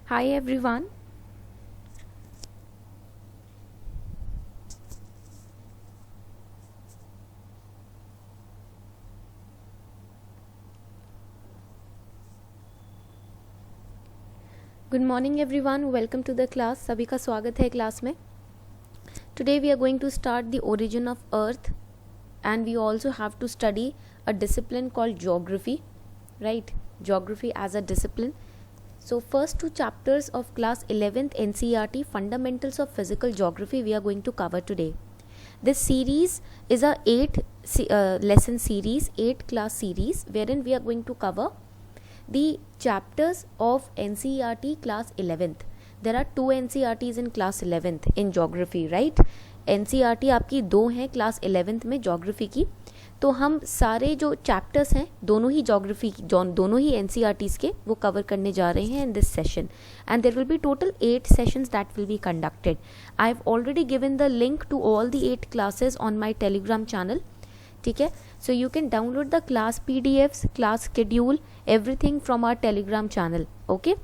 Hi everyone. Good morning everyone. Welcome to the class. सभी का स्वागत है क्लास में. Today we are going to start the origin of earth and we also have to study a discipline called geography, right? Geography as a discipline. So first two chapters of class 11th NCERT Fundamentals of Physical Geography we are going to cover today. This series is a 8 lesson series, 8 class series wherein we are going to cover the chapters of NCERT class 11th. There are 2 NCERTs in class 11th in geography, right? NCERT आपकी 2 हैं class 11th में geography की. तो हम सारे जो chapters हैं दोनों ही geography दोनों ही NCERTs के वो कवर करने जा रहे हैं in this session, and there will be total 8 sessions that will be conducted. I have already given the link to all the 8 classes on my Telegram channel. ठीक है, so you can download the class PDFs, class schedule, everything from our Telegram channel. Okay,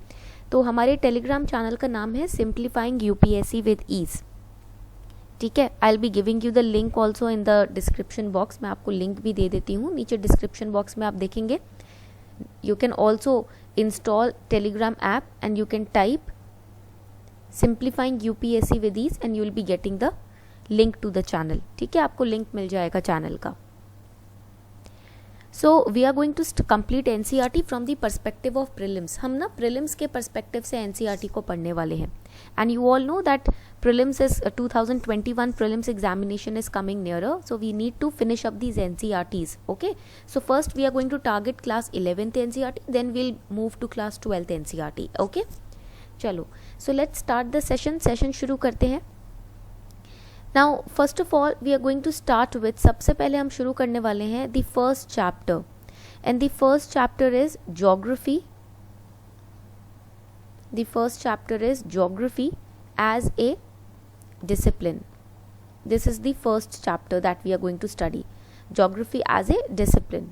तो हमारे Telegram channel का नाम है Simplifying UPSC with Ease. ठीक है, I be giving you the link also in the description box. मैं आपको link भी दे देती हूँ नीचे डिस्क्रिप्शन बॉक्स में, आप देखेंगे. You can also install Telegram app and you can type simplifying UPSC with ease and you will be getting the link to the channel. ठीक है, आपको लिंक मिल जाएगा चैनल का. So we are going to complete NCERT from the perspective of prelims. हम ना prelims के perspective से एनसीईआरटी को पढ़ने वाले हैं. And you all know that prelims is 2021 prelims examination is coming nearer, so we need to finish up these NCERTs. Okay, so first we are going to target class 11th NCERT, then we'll move to class 12th NCERT. Okay, चलो, so let's start the session शुरू करते हैं. Now first of all we are going to start with, सबसे पहले हम शुरू करने वाले हैं the first chapter, and the first chapter is geography. The first chapter is geography as a discipline. This is the first chapter that we are going to study, geography as a discipline.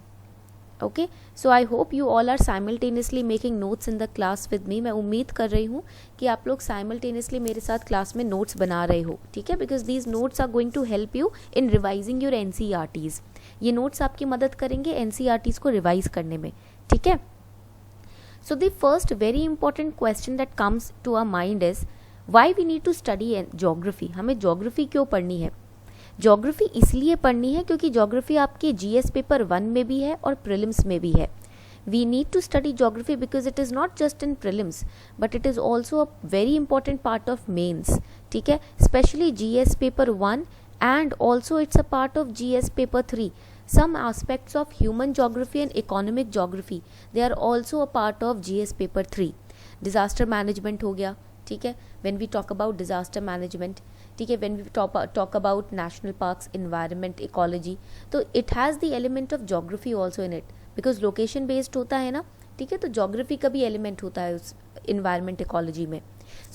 Okay, so I hope you all are simultaneously making notes in the class with me. मैं उम्मीद कर रही हूँ कि आप लोग simultaneously मेरे साथ क्लास में notes बना रहे हो. ठीक है, because these notes are going to help you in revising your NCERTs. ये notes आपकी मदद करेंगे NCERTs को revise करने में. ठीक है, so the first very important question that comes to our mind is why we need to study geography. हमें geography क्यों पढ़नी है? geography इसलिए पढ़नी है क्योंकि geography आपके GS पेपर 1 में भी है और prelims में भी है. We need to study geography because it is not just in prelims but it is also a very important part of mains. ठीक है, especially GS paper 1 and also it's a part of GS paper 3. Some aspects of human geography and economic geography, they are also a part of GS paper 3. disaster management हो गया. ठीक है, when we talk about disaster management, ठीक है, when we talk about national parks, environment, ecology, तो it has the element of geography also in it because location based होता है ना. ठीक है, तो geography का भी element होता है उस environment ecology में.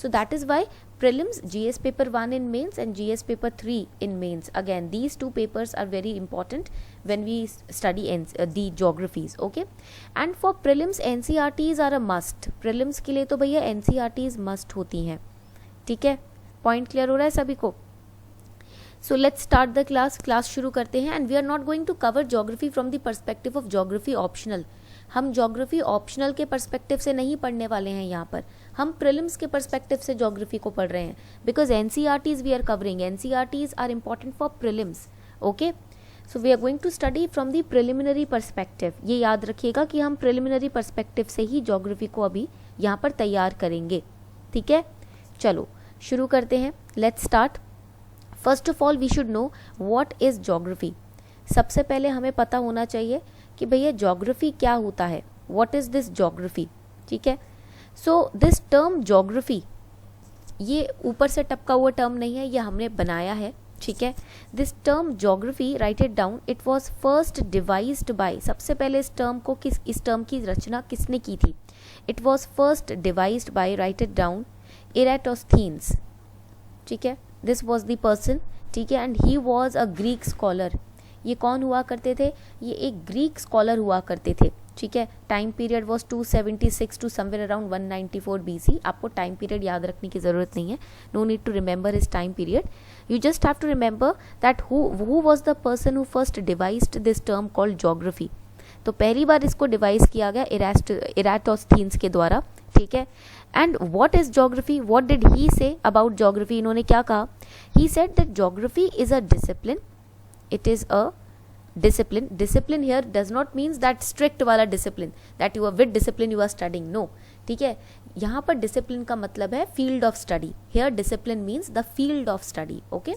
So that is why prelims, GS paper 1 in mains and GS paper 3 in mains, again these two papers are very important when we study the geographies. Okay, and for prelims NCERTs are a must. prelims के लिए तो भैया NCERTs must होती हैं. ठीक है, point clear हो रहा है सभी को? So let's start the class शुरू करते हैं. and we are not going to cover geography from the perspective of geography optional. हम ज्योग्राफी ऑप्शनल के पर्सपेक्टिव से नहीं पढ़ने वाले हैं यहाँ पर, हम प्रीलिम्स के पर्सपेक्टिव से ज्योग्राफी को पढ़ रहे हैं because NCERTs we are covering. NCERTs are important for prelims. Okay, so we are going to study from the preliminary perspective. ये याद रखिएगा कि हम प्रिलिमिनरी पर्सपेक्टिव से ही ज्योग्राफी को अभी यहाँ पर तैयार करेंगे. ठीक है, चलो शुरू करते हैं. Let's start. First of all we should know what is geography. सबसे पहले हमें पता होना चाहिए कि भैया ज्योग्राफी क्या होता है. What is this geography? ठीक है, सो दिस टर्म ज्योग्राफी ये ऊपर से टपका हुआ टर्म नहीं है, ये हमने बनाया है. ठीक है, this term geography, write it down, it was first devised by, सबसे पहले इस टर्म की रचना किसने की थी? It was first devised by, write it down, Eratosthenes. ठीक है, दिस वाज द पर्सन. ठीक है, and he was a Greek scholar. ये कौन हुआ करते थे? ये एक ग्रीक स्कॉलर हुआ करते थे. ठीक है, time period was 276 to somewhere around 194 BC। आपको टाइम पीरियड याद रखने की ज़रूरत नहीं है, no need to remember his time period, you just have to remember that who was the person who first devised this term called geography. तो पहली बार इसको डिवाइस किया गया इराटोस्थीन्स के द्वारा, ठीक है। And what is geography, what did he say about geography, इन्होंने क्या कहा, he said that geography is a discipline, it is a discipline. Discipline here does not means that strict वाला discipline that you are with discipline you are studying, no, ठीक है। यहाँ पर discipline का मतलब है field of study, here discipline means the field of study, okay।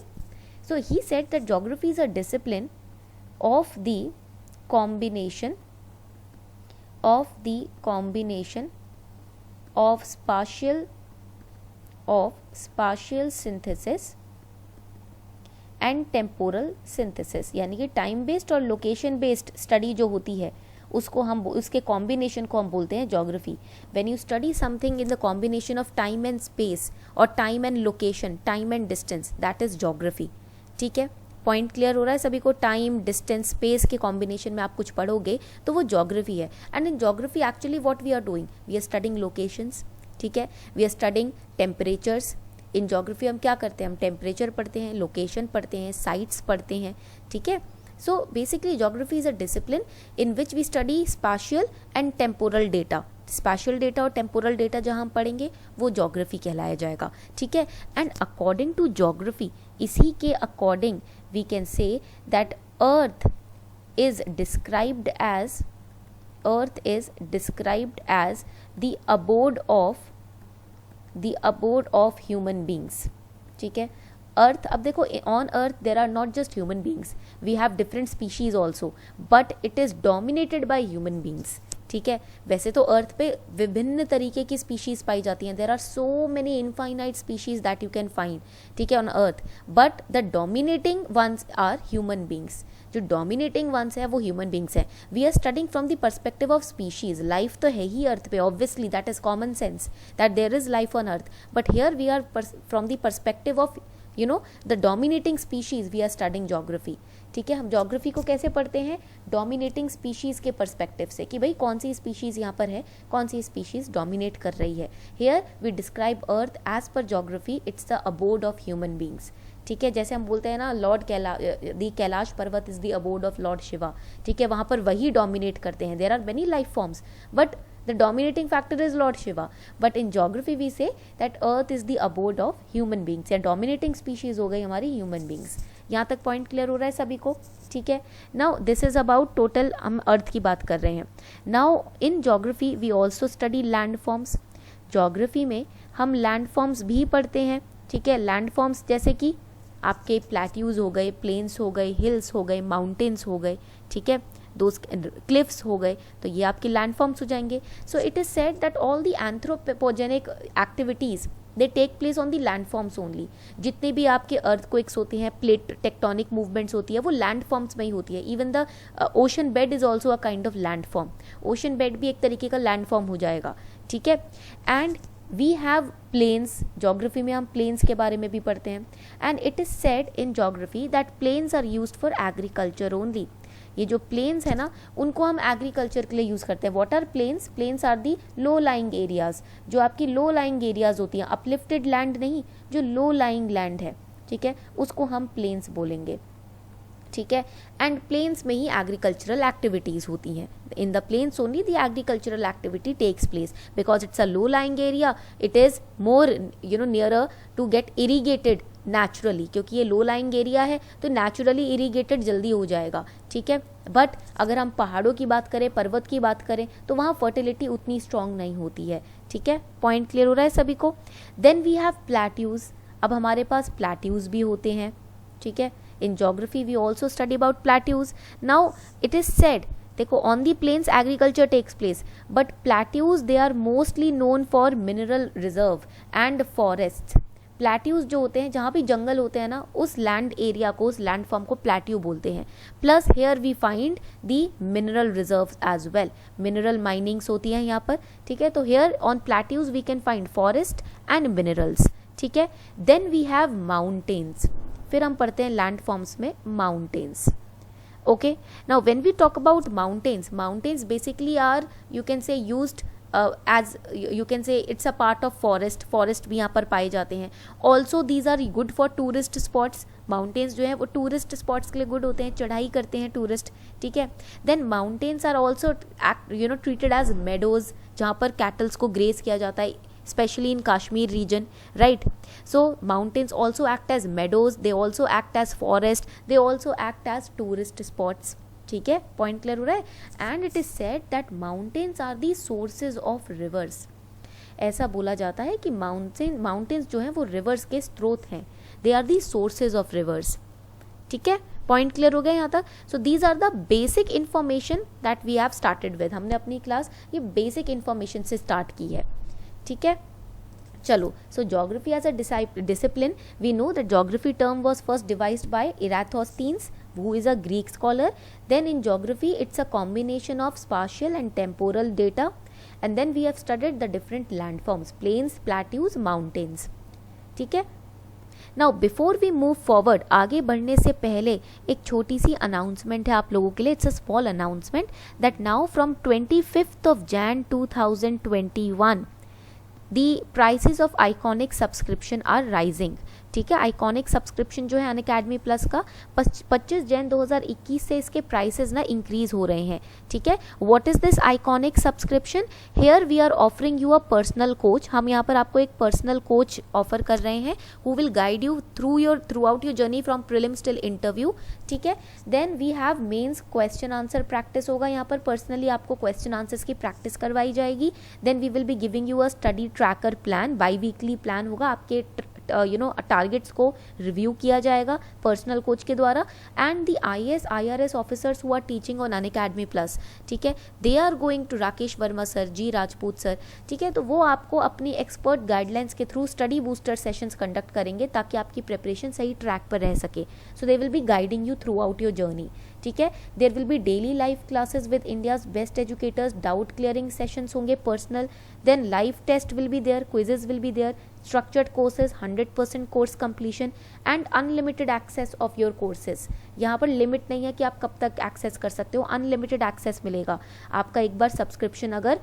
So he said that geography is a discipline of the combination of spatial synthesis and temporal synthesis, यानी कि time based और location based study जो होती है उसको हम उसके combination को हम बोलते हैं geography. When you study something in the combination of time and space और time and location, time and distance, that is geography, ठीक है। पॉइंट क्लियर हो रहा है सभी को, टाइम डिस्टेंस स्पेस के कॉम्बिनेशन में आप कुछ पढ़ोगे तो वो ज्योग्राफी है। And in geography actually what we are doing, we are studying locations, ठीक है, we are studying temperatures. In geography हम क्या करते हैं, हम टेम्परेचर पढ़ते हैं, लोकेशन पढ़ते हैं, साइट्स पढ़ते हैं, ठीक है। So basically geography is a discipline in which we study spatial and temporal data. Spatial data और टेम्पोरल डेटा जहाँ हम पढ़ेंगे वो ज्योग्राफी कहलाया जाएगा, ठीक है। एंड अकॉर्डिंग टू ज्योग्राफी, इसी के according we can say that earth is described as the abode of human beings, ठीक है। अर्थ, अब देखो on earth there are not just human beings, we have different species also, but it is dominated by human beings, ठीक है। वैसे तो अर्थ पे विभिन्न तरीके की स्पीशीज पाई जाती हैं, there are so many infinite species that you can find, ठीक है, on earth, but the dominating ones are human beings. जो डोमिनेटिंग वंस है वो ह्यूमन बींग्स हैं। We are studying from the perspective of species, life तो है ही earth पे, obviously that is common sense that there is life on earth, but here we are from the perspective of the dominating species we are studying geography, ठीक है। हम geography को कैसे पढ़ते हैं, डोमिनेटिंग स्पीशीज के पर्सपेक्टिव से, कि भाई कौन सी स्पीशीज यहाँ पर है, कौन सी स्पीशीज डोमिनेट कर रही है। Here we describe earth as per geography, it's the abode of human beings, ठीक है। जैसे हम बोलते हैं ना, the Kailash Parvat is the abode of Lord Shiva, ठीक है, वहाँ पर वही डोमिनेट करते हैं। There are many life forms but the dominating factor is Lord Shiva, but in geography we say that earth is the abode of human beings, या dominating species हो गई हमारी human beings। यहाँ तक पॉइंट क्लियर हो रहा है सभी को, ठीक है। Now this is about total, हम अर्थ की बात कर रहे हैं। Now in geography we also study land forms, geography में हम लैंड फॉर्म्स भी पढ़ते हैं, ठीक है। लैंड फॉर्म्स जैसे कि आपके प्लेट्यूज हो गए, प्लेन्स हो गए, हिल्स हो गए, माउंटेन्स हो गए, ठीक है, दोज क्लिफ्स हो गए, तो ये आपके लैंड फॉर्म्स हो जाएंगे। So it is said that all the anthropogenic activities they take place on the land forms only. जितने भी आपके अर्थक्वेक्स होते हैं, प्लेट टेक्टोनिक मूवमेंट्स होती है, वो लैंड फॉर्म्स में ही होती है। Even the ocean bed is also a kind of land form, ocean bed भी एक तरीके का लैंड फॉर्म हो जाएगा, ठीक है। And we have plains, geography में हम प्लेन्स के बारे में भी पढ़ते हैं। And it is said in geography that plains are used for agriculture only. ये जो प्लेन्स है ना, उनको हम एग्रीकल्चर के लिए यूज़ करते हैं। What are plains, plains are the low lying areas, जो आपकी लो लाइंग एरियाज होती हैं, अपलिफ्टेड लैंड नहीं, जो लो लाइंग लैंड है, ठीक है, उसको हम प्लेन्स बोलेंगे, ठीक है। एंड प्लेन्स में ही एग्रीकल्चरल एक्टिविटीज़ होती हैं, in the plains only the agricultural activity takes place, because it's a low lying area, it is more nearer to get irrigated naturally, क्योंकि ये लो लाइंग एरिया है तो नेचुरली इरीगेटेड जल्दी हो जाएगा, ठीक है। बट अगर हम पहाड़ों की बात करें, पर्वत की बात करें, तो वहाँ फर्टिलिटी उतनी स्ट्रांग नहीं होती है, ठीक है। पॉइंट क्लियर हो रहा है सभी को। देन वी हैव प्लेट्यूज, अब हमारे पास प्लेट्यूज भी होते हैं, ठीक है। In geography we also study about plateaus. Now it is said, देखो on the plains agriculture takes place, but plateaus they are mostly known for mineral reserve and forest. Plateaus जो होते हैं, जहाँ भी जंगल होते हैं ना, उस लैंड एरिया को, उस लैंड फॉर्म को प्लेट्यू बोलते हैं। Plus here we find the mineral reserve as well, mineral minings होती हैं यहाँ पर, ठीक है। तो here on plateaus we can find forest and minerals, ठीक है। देन वी हैव माउंटेन्स, फिर हम पढ़ते हैं लैंड फॉर्म्स में mountains. Okay, now when we talk about mountains basically are, you can say, used as you can say it's a part of forest भी यहाँ पर पाए जाते हैं. Also these are good for tourist spots. Mountains जो हैं वो tourist spots के लिए गुड होते हैं, चढ़ाई करते हैं टूरिस्ट, ठीक है. Then mountains are also treated as meadows, जहाँ पर कैटल्स को ग्रेस किया जाता है, especially in Kashmir region, right? So mountains also act as meadows, they also act as forest, they also act as tourist spots. ठीक है, point clear हो रहा है. And it is said that mountains are the sources of rivers. ऐसा बोला जाता है कि माउंटेन्स जो हैं वो रिवर्स के स्रोत हैं, they are the sources of rivers. ठीक है, पॉइंट क्लियर हो गया यहाँ तक. So these are the basic information that we have started with. हमने अपनी क्लास ये बेसिक इन्फॉर्मेशन से स्टार्ट की है. ठीक है, चलो. So geography as a discipline, we know that geography term was first devised by Eratosthenes, who is a Greek scholar. Then in geography it's a combination of spatial and temporal data, and then we have studied the different landforms, plains, plateaus, mountains. ठीक है. Now before we move forward, आगे बढ़ने से पहले एक छोटी सी announcement है आप लोगों के लिए. It's a small announcement that now from 25th Jan 2021 the prices of Iconic subscription are rising. ठीक है, आइकॉनिक सब्सक्रिप्शन जो है अनअकैडमी प्लस का 25 जैन 2021 से इसके प्राइसेस ना इंक्रीज हो रहे हैं. ठीक है, what is this iconic subscription? Here we are offering you a personal coach. हम यहाँ पर आपको एक पर्सनल कोच ऑफर कर रहे हैं who will guide you throughout your journey from prelims till interview. ठीक है, then we have mains question answer practice होगा. यहाँ पर पर्सनली आपको क्वेश्चन आंसर्स की प्रैक्टिस करवाई जाएगी. Then we will be giving you a study tracker plan, biweekly plan होगा. आपके टारगेट्स को रिव्यू किया जाएगा पर्सनल कोच के द्वारा. And the IAS IRS officers who are teaching on Unacademy plus, ठीक है, they are going to Rakesh Verma sir, G Rajput sir. ठीक है, तो वो आपको अपनी एक्सपर्ट गाइडलाइंस के through study booster sessions conduct करेंगे ताकि आपकी प्रिपरेशन सही ट्रैक पर रह सके. So they will be guiding you throughout your journey. ठीक है, there will be daily live classes with India's best educators, doubt clearing sessions होंगे personal. Then live test will be there, quizzes will be there, structured courses, 100% course completion and unlimited access of your courses. यहाँ पर limit नहीं है कि आप कब तक access कर सकते हो, अनलिमिटेड एक्सेस मिलेगा आपका एक बार सब्सक्रिप्शन अगर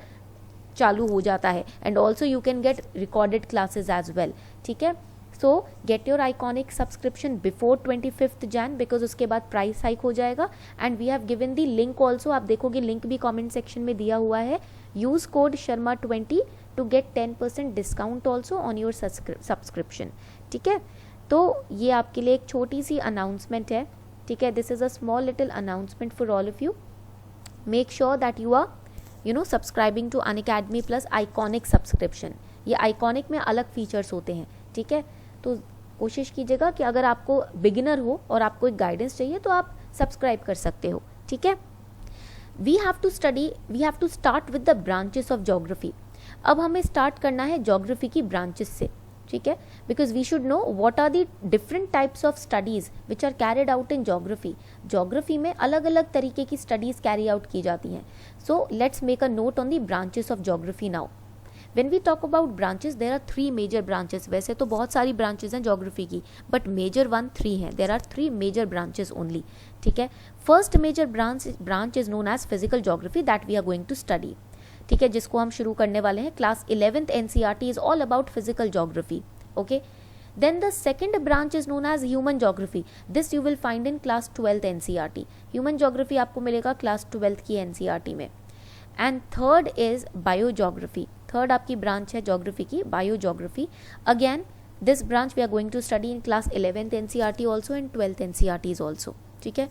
चालू हो जाता है. And also you can get recorded classes as well. ठीक है, so get your iconic subscription before 25th Jan because उसके बाद प्राइस हाइक हो जाएगा. And we have given the link also, आप देखोगे लिंक भी कॉमेंट सेक्शन में दिया हुआ है. Use code Sharma20 to get 10% discount also on your subscription. ठीक है, तो ये आपके लिए एक छोटी सी अनाउंसमेंट है. ठीक है, this is a small little announcement for all of you. Make sure that you are subscribing to Unacademy plus iconic subscription. ये आइकॉनिक में अलग फीचर्स होते हैं. ठीक है, तो कोशिश कीजिएगा कि अगर आपको बिगिनर हो और आपको एक गाइडेंस चाहिए तो आप सब्सक्राइब कर सकते हो. ठीक है, we have to start with the branches of geography. अब हमें स्टार्ट करना है ज्योग्राफी की ब्रांचेस से. ठीक है, because we should know what are the different types of studies which are carried out in geography. Geography में अलग अलग तरीके की स्टडीज कैरी आउट की जाती हैं. So let's make a note on the branches of geography now. When we talk about branches, there are 3 major branches. वैसे तो बहुत सारी branches हैं ज्योग्राफी की, but major 3 हैं. There are 3 major branches only. ठीक है, first major branch is known as physical geography that we are going to study. ठीक है, जिसको हम शुरू करने वाले हैं. Class 11th NCERT is all about physical geography. Okay. Then the second branch is known as human geography. This you will find in class 12th NCERT. Human geography आपको मिलेगा class 12th की NCERT में. And third is biogeography. Third आपकी branch है geography की, biogeography. Again this branch we are going to study in class 11th NCERT also and 12th NCERT also. ठीक है,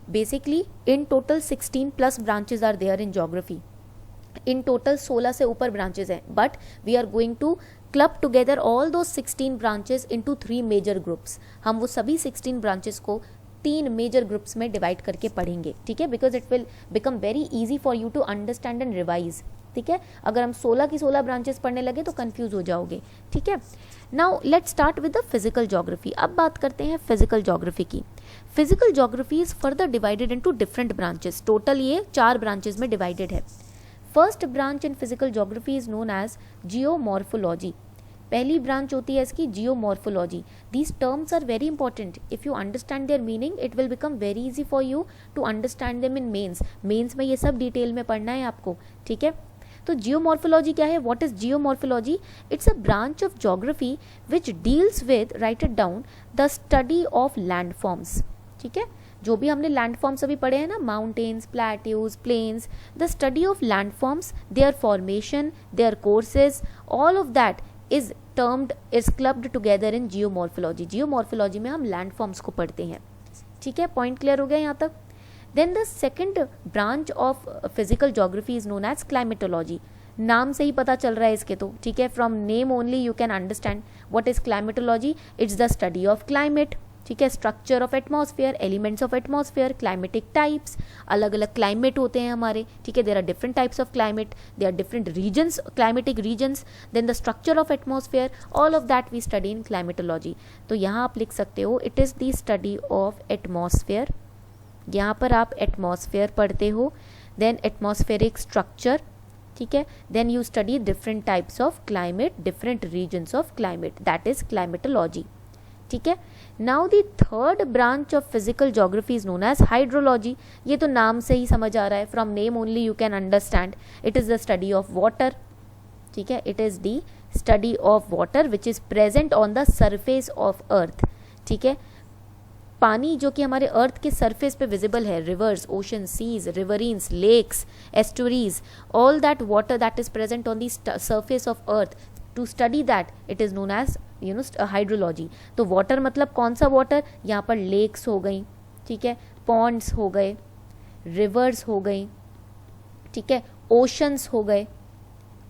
basically in total 16 plus branches are there in geography. In total 16 से ऊपर branches हैं, but we are going to club together all those 16 branches into 3 major groups. हम वो सभी 16 branches को 3 major groups में डिवाइड करके पढ़ेंगे. ठीक है, because it will become very easy for you to understand and revise. ठीक है, अगर हम 16 की 16 ब्रांचेस पढ़ने लगे तो कंफ्यूज हो जाओगे. ठीक है, now let's start with the physical geography. अब बात करते हैं फिजिकल ज्योग्राफी की. Physical geography is further divided into different branches. Total ये 4 ब्रांचेस में डिवाइडेड है. First branch in physical geography is known as geomorphology. पहली ब्रांच होती है इसकी geomorphology. These terms are very important. If you understand their meaning it will become very easy for you to understand them in mains में ये सब detail में पढ़ना है आपको. ठीक है, तो जियोमॉर्फोलॉजी क्या है? What is geomorphology? It's a branch of geography which deals with, right it down, the study of landforms. ठीक है, जो भी हमने लैंडफॉर्म्स अभी पढ़े हैं ना, mountains, plateaus, plains, the study of landforms, their formation, their courses, all of that is termed, is clubbed together in geomorphology. Geomorphology में हम लैंडफॉर्म्स को पढ़ते हैं. ठीक है, पॉइंट क्लियर हो गया यहाँ तक. Then the second branch of physical geography is known as climatology. नाम से ही पता चल रहा है इसके तो. ठीक है, from name only you can understand what is climatology. It's the study of climate. ठीक है, structure of atmosphere, elements of atmosphere, climatic types, अलग अलग क्लाइमेट होते हैं हमारे. ठीक है, there are different types of climate, there are different regions, climatic regions, then the structure of atmosphere, all of that we study in climatology. तो यहाँ आप लिख सकते हो it is the study of atmosphere. यहाँ पर आप एटमॉस्फेयर पढ़ते हो, देन एटमॉस्फेरिक स्ट्रक्चर. ठीक है, then you study different types of climate, different regions of climate, that is climatology. ठीक है, now the third branch of physical geography is known as hydrology. ये तो नाम से ही समझ आ रहा है, from name only you can understand. It is the study of water. ठीक है, it is the study of water which is present on the surface of earth. ठीक है, पानी जो कि हमारे अर्थ के सरफेस पे विजिबल है, rivers, oceans, seas, riverines, lakes, estuaries, all that water that is present on the surface of earth, to study that it is known as hydrology. तो वाटर मतलब कौन सा वाटर? यहाँ पर लेक्स हो गई, ठीक है, पॉन्ड्स हो गए, रिवर्स हो गई, ठीक है, ओशंस हो गए.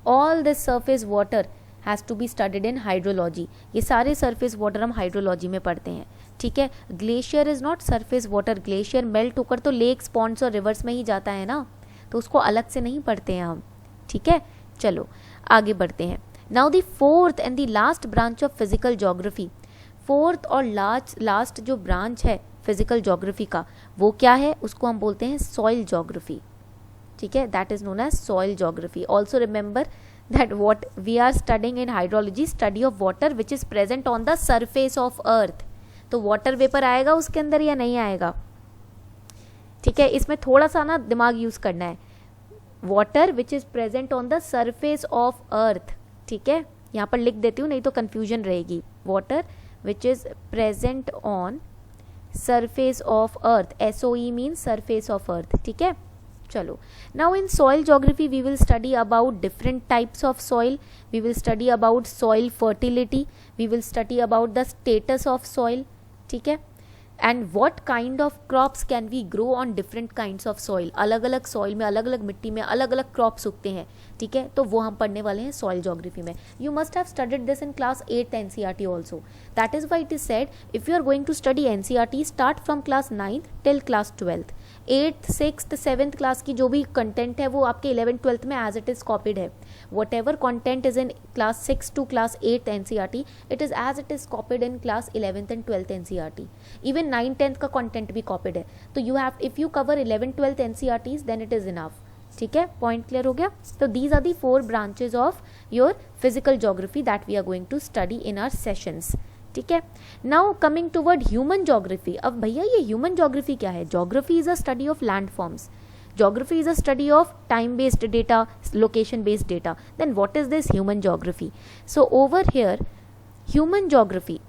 All this surface water has to be studied in hydrology. ये सारे सरफेस वाटर हम हाइड्रोलॉजी में पढ़ते हैं. ठीक है, glacier is not surface water. Glacier melt होकर तो लेक्स, पॉन्ड्स और रिवर्स में ही जाता है ना, तो उसको अलग से नहीं पढ़ते हैं हम. ठीक है, चलो आगे बढ़ते हैं. Now the fourth and the last branch of physical geography. Fourth और लास्ट जो ब्रांच है फिजिकल ज्योग्राफी का, वो क्या है? उसको हम बोलते हैं सॉइल ज्योग्राफी. ठीक है, that is known as soil geography. Also remember that what we are studying in hydrology, study of water which is present on the surface of earth. तो वाटर वेपर आएगा उसके अंदर या नहीं आएगा? ठीक है, इसमें थोड़ा सा ना दिमाग यूज करना है. Water which is present on the surface of earth. ठीक है, यहाँ पर लिख देती हूँ नहीं तो कंफ्यूजन रहेगी. Water which is present on surface of earth. SOE means surface of earth. ठीक है, चलो. Now in soil geography we will study about different types of soil. We will study about soil fertility. We will study about the status of soil. ठीक है, and what kind of crops can we grow on different kinds of soil. अलग अलग soil में, अलग अलग मिट्टी में अलग अलग क्रॉप्स उगते हैं. ठीक है, तो वो हम पढ़ने वाले हैं सॉइल ज्योग्राफी में. You must have studied this in class 8th NCERT also. That is why it is said if you are going to study NCERT start from class 9th till class 12th. 8th, 6th, 7th class की जो भी content है वो आपके 11th, 12th में as it is copied है. Whatever content is in class 6 to class 8th NCERT it is as it is copied in class 11th and 12th NCERT. Even 9th, 10th का content भी copied है. तो you have, if you cover 11th, 12th NCERTs then it is enough. ठीक है, point clear हो गया. तो these are the 4 branches of your physical geography that we are going to study in our sessions. ठीक है, now coming toward human geography. अब भैया ये ह्यूमन ज्योग्राफी क्या है? Geography is a study of landforms. Geography is a study of time based data, location based data. Then what is this human geography? So over here human geography,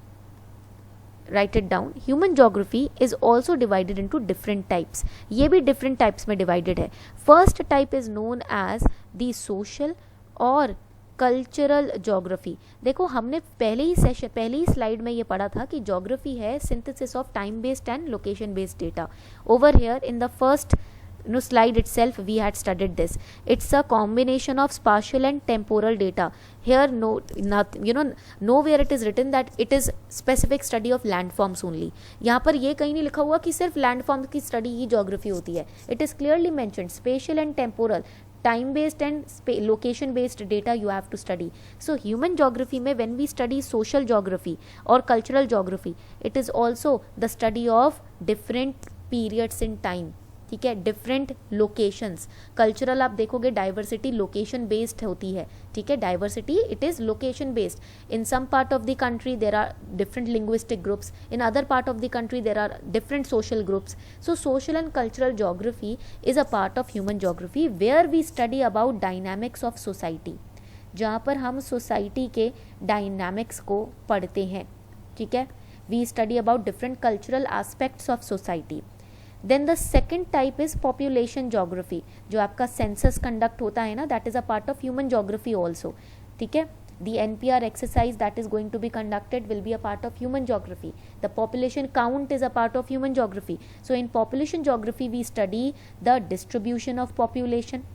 write it down, human geography is also divided into different types. ये भी different types में divided है. First type is known as the social और cultural geography. देखो हमने पहले ही slide में ये पढ़ा था कि ज्योग्राफी है synthesis of time based and location based data. Over here in the first slide itself we had studied this. It's a combination of spatial and temporal data. Here nowhere it is written that it is specific study of landforms only. यहाँ पर ये कहीं नहीं लिखा हुआ कि सिर्फ landform की स्टडी ही ज्योग्राफी होती है. It is clearly mentioned spatial and temporal, time based and location based data you have to study. So human geography में when we study social geography or cultural geography, it is also the study of different periods in time. ठीक है, different locations, cultural आप देखोगे diversity location based होती है, ठीक है, diversity it is location based. In some part of the country there are different linguistic groups, in other part of the country there are different social groups. So social and cultural geography is a part of human geography where we study about dynamics of society, जहाँ पर हम society के dynamics को पढ़ते हैं, ठीक है. We study about different cultural aspects of society. Then the second type is population geography, जो आपका सेंसस कंडक्ट होता है ना, that is a part of human geography also, ठीक है. The NPR exercise that is going to be conducted will be a part of human geography. The population count is a part of human geography. So in population geography we study the distribution of population,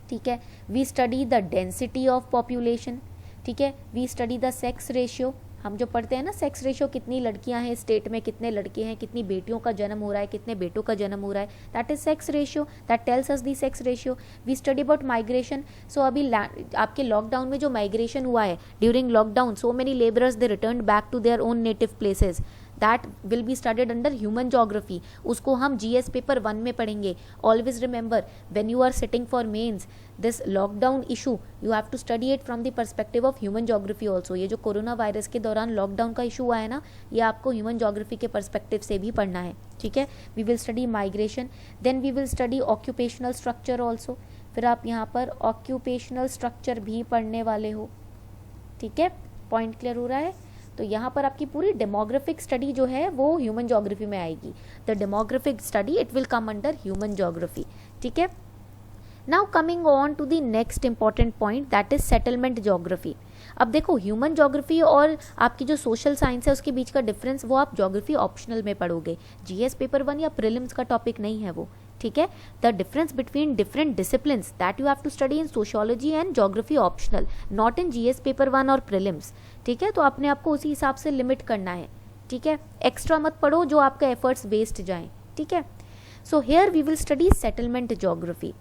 ठीक है, we study the density of population, ठीक है, we study the sex ratio. हम जो पढ़ते हैं ना sex ratio, कितनी लड़कियां हैं स्टेट में, कितने लड़के हैं, कितनी बेटियों का जन्म हो रहा है, कितने बेटों का जन्म हो रहा है, that is sex ratio, that tells us the sex ratio. We study about migration. So अभी आपके लॉकडाउन में जो माइग्रेशन हुआ है, during lockdown so many labourers they return back to their own native places, that will be studied under human geography. उसको हम GS paper 1 में पढ़ेंगे. Always remember when you are sitting for mains this lockdown issue you have to study it from the perspective of human geography also. ये जो corona virus के दौरान lockdown का issue हुआ है ना, ये आपको ह्यूमन ज्योग्राफी के पर्सपेक्टिव से भी पढ़ना है, ठीक है. We will study migration, then we will study occupational structure also. फिर आप यहाँ पर ऑक्यूपेशनल स्ट्रक्चर भी पढ़ने वाले हो, ठीक है. पॉइंट क्लियर हो रहा है. तो यहाँ पर आपकी पूरी डेमोग्राफिक स्टडी जो है वो ह्यूमन ज्योग्राफी में आएगी. The demographic study it will come under human geography, ठीक है. Now coming on to the next important point that is settlement geography. अब देखो ह्यूमन ज्योग्राफी और आपकी जो सोशल साइंस है उसके बीच का डिफरेंस वो आप ज्योग्राफी ऑप्शनल में पढ़ोगे. GS पेपर 1 या प्रीलिम्स का टॉपिक नहीं है वो, ठीक है. The difference between different disciplines that you have to study in sociology and geography optional, not in GS paper 1 और प्रीलिम्स, ठीक है. तो अपने आप को उसी हिसाब से लिमिट करना है, ठीक है. एक्स्ट्रा मत पढ़ो जो आपका एफर्ट्स वेस्ट जाएं, ठीक है. So here we will study settlement geography.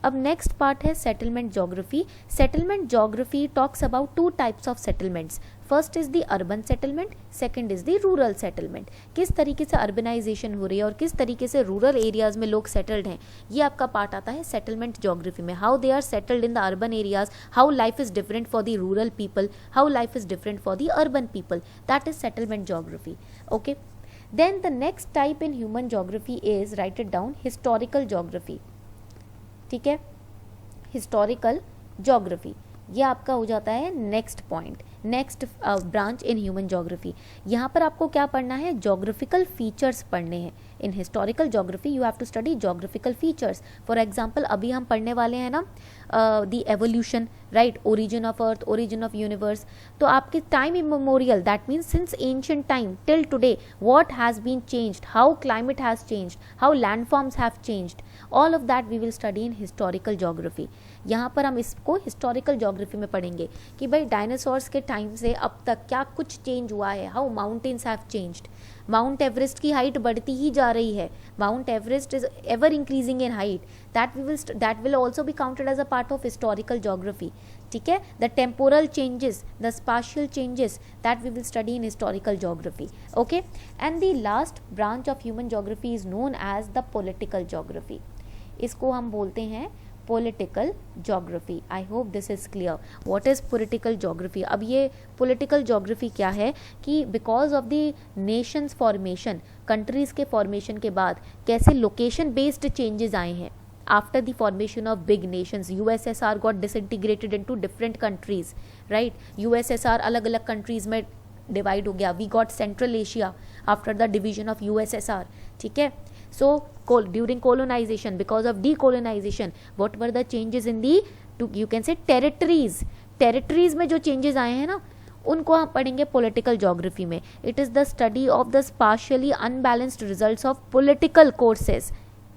अब नेक्स्ट पार्ट है settlement geography. Settlement geography talks about 2 types of settlements. First is the urban settlement, second is the rural settlement. किस तरीके से अर्बनाइजेशन हो रही है और किस तरीके से रूरल एरियाज में लोग सेटल्ड हैं, ये आपका पार्ट आता है सेटलमेंट ज्योग्राफी में. How they are settled in the urban areas, how life is different for the rural people, how life is different for the urban people, that is settlement geography, okay. Then the next type in human geography is, write it down, historical geography, ठीक है. Historical geography ये आपका हो जाता है next point, next branch in human geography. यहाँ पर आपको क्या पढ़ना है, ज्योग्राफिकल फीचर्स पढ़ने हैं. In historical geography you have to study geographical features. For example अभी हम पढ़ने वाले हैं ना the evolution, right, origin of earth, origin of universe. तो आपके time immemorial, that means since ancient time till today what has been changed, how climate has changed, how landforms have changed, all of that we will study in historical geography. यहाँ पर हम इसको historical geography में पढ़ेंगे कि भाई dinosaurs के time से अब तक क्या कुछ चेंज हुआ है, how mountains have changed. Mount Everest की हाइट बढ़ती ही जा रही है, mount Everest is ever increasing in height, that will also be counted as a part of historical geography, ठीक है. the temporal changes, the spatial changes that we will study in historical geography, okay. and the last branch of human geography is known as the political geography. इसको हम बोलते हैं political geography. I hope this is clear what is political geography. अब ये political geography क्या है कि because of the nations formation, countries के फॉर्मेशन के बाद कैसे लोकेशन बेस्ड चेंजेस आए हैं. After the formation of big nations, USSR got disintegrated into different countries, right. USSR अलग अलग कंट्रीज में डिवाइड हो गया. We got central Asia after the division of USSR, ठीक है. So during colonization, because of decolonization, what were the changes in the, you can say, territories में जो changes आए हैं ना उनको हम पढ़ेंगे political geography में. It is the study of the spatially unbalanced results of political courses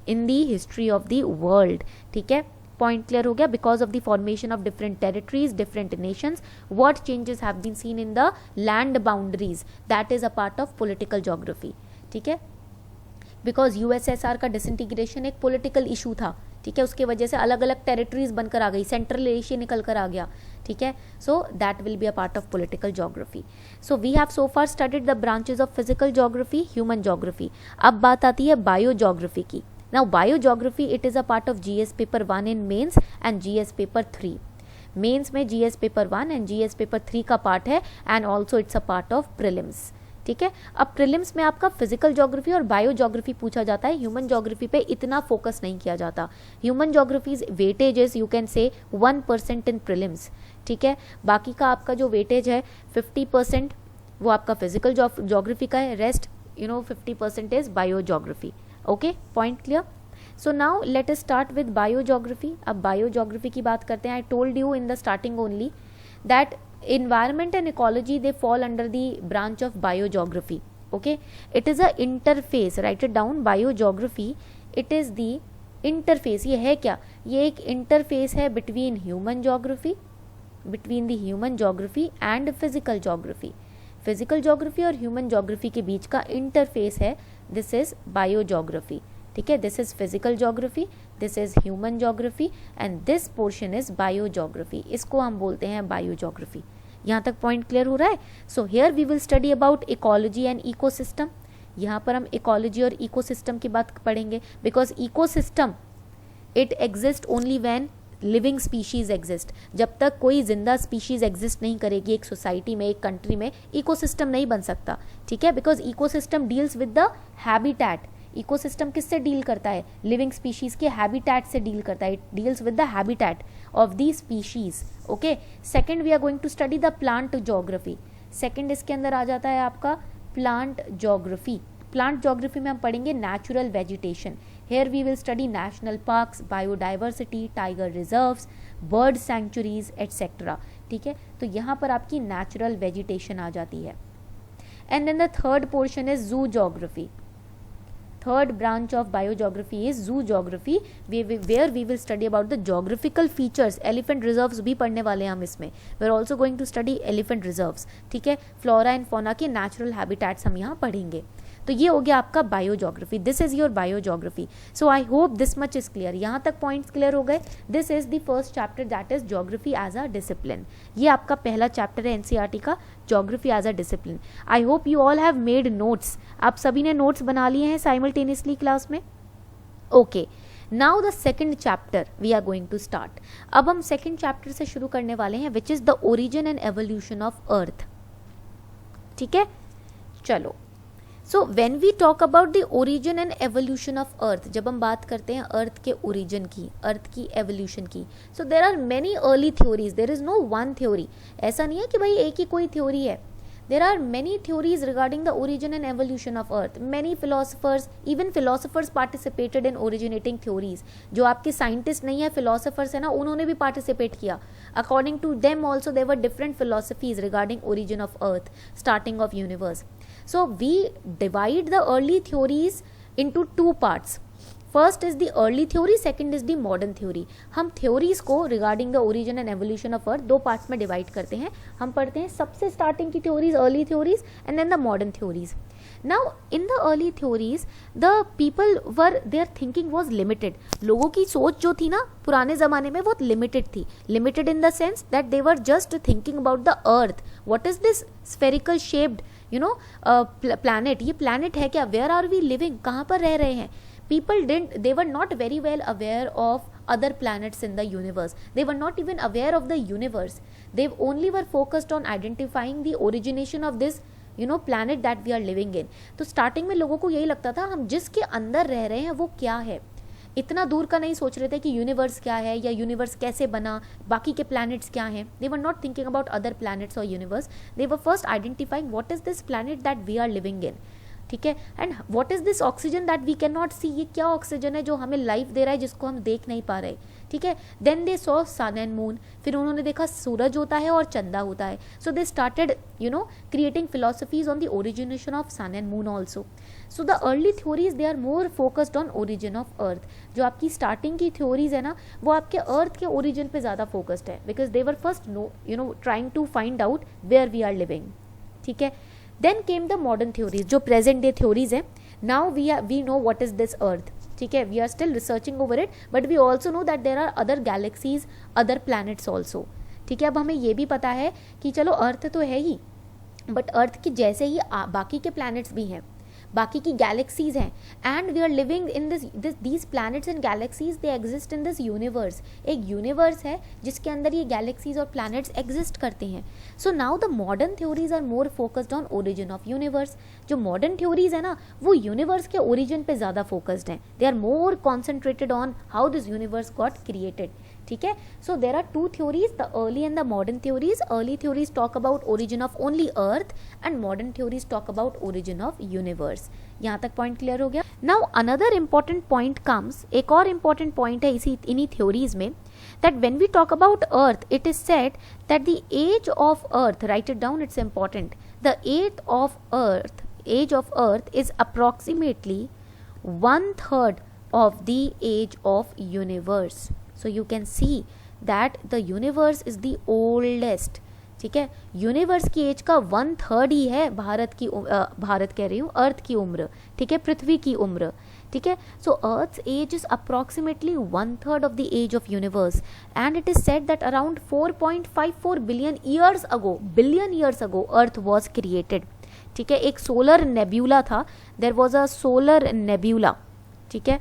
in the history of the world, ठीक है. पॉइंट क्लियर हो गया. Because of the formation of different territories, different nations, what changes have been seen in the land boundaries, that is a part of political geography, ठीक है. Because USSR का disintegration एक political issue था, ठीक है. उसके वजह से अलग अलग टेरिटरीज बनकर आ गई, सेंट्रल एशिया निकल कर आ गया, ठीक है. So that will be a part of political geography. So we have so far studied the branches of physical geography, human geography. अब बात आती है बायो ज्योग्राफी की, Now biogeography, it is a part of GS paper 1 in mains and GS paper 3. Mains में GS paper 1 and GS paper 3 का part है and also it's a part of prelims. ठीक है, अब प्रीलिम्स में आपका physical geography और bio geography पूछा जाता है. ह्यूमन ज्योग्राफी पे इतना फोकस नहीं किया जाता. Human geographies weightages you can say 1% in prelims. ठीक है, बाकी का आपका जो वेटेज है 50% वो आपका फिजिकल ज्योग्राफी का है, rest 50% is bio geography. Okay, point clear. So now let us start with biogeography. अब बायोजोग्राफी की बात करते हैं. I told you in the starting only that environment and ecology, they fall under the branch of biogeography. Okay, it is a interface. Write it down. Biogeography, it is the interface. ये है क्या? ये एक interface है between human geography, between the human geography and physical geography. Physical geography और human geography के बीच का interface है. This is biogeography. ठीक है, this is physical geography, this is human geography and this portion is biogeography. इसको हम बोलते हैं बायोज्योग्राफी. यहाँ तक पॉइंट क्लियर हो रहा है. So here we will study about ecology and ecosystem. यहाँ पर हम इकोलॉजी और इकोसिस्टम की बात पढ़ेंगे because ecosystem it exist only when living species exist. जब तक कोई जिंदा स्पीशीज एग्जिस्ट नहीं करेगी एक सोसाइटी में, एक कंट्री में, इकोसिस्टम नहीं बन सकता. ठीक है, because ecosystem deals with the habitat. Ecosystem किससे डील करता है? लिविंग स्पीशीज के हैबिटेट से डील करता है. It deals with the habitat of the species. Okay, second we are going to study the plant geography. Second इसके अंदर आ जाता है आपका प्लांट ज्योग्राफी. प्लांट ज्योग्राफी में हम पढ़ेंगे natural vegetation. Here we will study national parks, biodiversity, tiger reserves, bird sanctuaries etcetera. ठीक है, तो यहाँ पर आपकी नेचुरल वेजिटेशन आ जाती है. And then the third portion is zoo geography. Third branch of biogeography is zoo geography, where we will study about the geographical features. Elephant reserves भी पढ़ने वाले हैं हम इसमें. We are also going to study elephant reserves. ठीक है, flora and fauna के natural habitats हम यहाँ पढ़ेंगे. तो ये हो गया आपका biogeography. This is your biogeography. So I hope this much is clear. यहाँ तक पॉइंट्स क्लियर हो गए. This is the first chapter, that is geography as a discipline. ये आपका पहला चैप्टर है एनसीईआरटी का, geography as a discipline. I hope you all have made notes. आप सभी ने नोट्स बना लिए हैं साइमल्टेनियसली क्लास में. Okay, now the second chapter we are going to start. अब हम सेकेंड चैप्टर से शुरू करने वाले हैं, which is the origin and evolution of earth. ठीक है, चलो. So when we talk about the origin and evolution of earth, जब हम बात करते हैं अर्थ के ओरिजिन की, अर्थ की एवोल्यूशन की, so there are many early theories. There is no one theory. ऐसा नहीं है कि भाई एक ही कोई थ्योरी है. There are many theories regarding the origin and evolution of Earth. Many philosophers, even philosophers participated in originating theories. जो आपके scientists नहीं है, philosophers है ना, उन्होंने भी participate किया. According to them also there were different philosophies regarding origin of Earth, starting of universe. So we divide the early theories into two parts. First is the early theory, second is the modern theory. हम theories को regarding the origin and evolution of अर्थ दो parts में divide करते हैं. हम पढ़ते हैं सबसे स्टार्टिंग की theories, early theories, and then the modern theories. Now in the early theories the people were, their thinking was limited. लोगों की सोच जो थी ना पुराने जमाने में बहुत लिमिटेड थी. Limited in the sense that they were just thinking about the earth. What is this spherical shaped planet? ये प्लैनेट है क्या? Where are we living? कहाँ पर रह रहे हैं? People they were not very well aware of other planets in the universe. They were not even aware of the universe. They only were focused on identifying the origination of this planet that we are living in. तो starting में लोगों को यही लगता था हम जिसके अंदर रह रहे हैं वो क्या है. इतना दूर का नहीं सोच रहे थे कि यूनिवर्स क्या है या यूनिवर्स कैसे बना, बाकी के प्लैनेट्स क्या हैं. They were not thinking about other planets और universe. They were first identifying what is this planet that we are living in. ठीक है, and what is this oxygen that we can not see? ये क्या oxygen है जो हमें life दे रहा है जिसको हम देख नहीं पा रहे. ठीक है, then they saw sun and moon. फिर उन्होंने देखा सूरज होता है और चंदा होता है. So they started creating philosophies on the origination of sun and moon also. So the early theories they are more focused on origin of earth. जो आपकी स्टार्टिंग की थ्योरीज है ना वो आपके अर्थ के ओरिजिन पे ज़्यादा फोकस्ड है, because they were first trying to find out where we are living. ठीक है, then came the modern theories, जो present day theories है. now we know what is this earth. ठीक है, we are still researching over it, but we also know that there are other galaxies, other planets also. ठीक है, अब हमें ये भी पता है कि चलो अर्थ तो है ही, बट अर्थ की जैसे ही बाकी के planets भी हैं. बाकी की गैलेक्सीज हैं, and we are living in these planets and galaxies, they exist in this universe. एक यूनिवर्स है जिसके अंदर ये गैलेक्सीज और प्लैनेट्स एग्जिस्ट करते हैं। So now the modern theories are more focused on origin of universe. जो मॉडर्न थ्योरीज है ना, वो यूनिवर्स के ओरिजिन पे ज़्यादा फोकस्ड हैं। They are more concentrated on how this universe got created. ठीक है, so there are two theories, the early and the modern theories. Early theories talk about origin of only earth and modern theories talk about origin of universe. यहाँ तक point clear हो गया। Now another important point comes, एक और important point है इसी इन्हीं theories में, that when we talk about earth, it is said that the age of earth, write it down, it's important, the age of earth is approximately 1/3 of the age of universe. So you can see that the universe is the oldest. ठीक है, universe की as का 1/3 ही है भारत कह रही हूँ, अर्थ की उम्र। ठीक है, पृथ्वी की उम्र। ठीक है, so earth's age is approximately 1/3 of the age of universe, and it is said that around 4.54 billion years ago earth was created. ठीक है, एक सोलर नेब्यूला था, there was a solar nebula. ठीक है,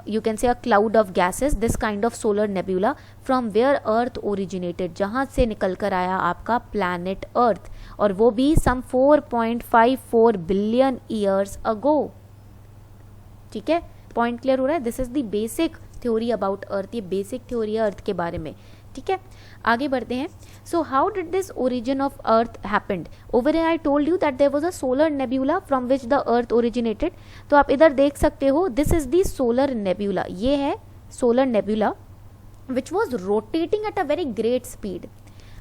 you can say a cloud of gases, this kind of solar nebula from where earth originated, जहाँ से निकल कर आया आपका planet earth, और वो भी some 4.54 billion years ago। ठीक है, पॉइंट क्लियर हो रहा है। This is the basic theory about earth, ये बेसिक थ्योरी है अर्थ के बारे में। ठीक है, आगे बढ़ते हैं। So how did this origin of earth happened? Over I told you that there was a solar nebula from which the earth originated. तो आप इधर देख सकते हो, this is the solar nebula, ये है solar nebula which was rotating at a very great speed.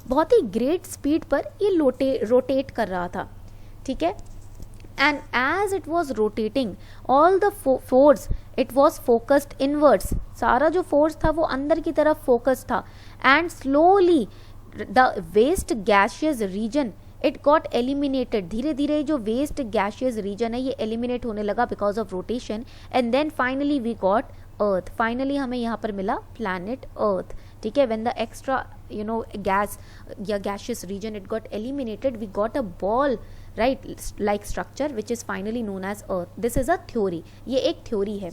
बहुत ही ग्रेट स्पीड पर ये रोटेट कर रहा था। ठीक है, and as it was rotating, all the force it was focused inwards, सारा जो force था वो अंदर की तरफ focus था, and slowly the waste gaseous region it got eliminated, धीरे धीरे जो waste gaseous region है ये eliminate होने लगा because of rotation, and then finally we got earth, finally हमें यहाँ पर मिला planet earth। ठीक है, when the extra gas या gaseous region it got eliminated, we got a ball right like structure which is finally known as earth. This is a theory, ये एक theory है।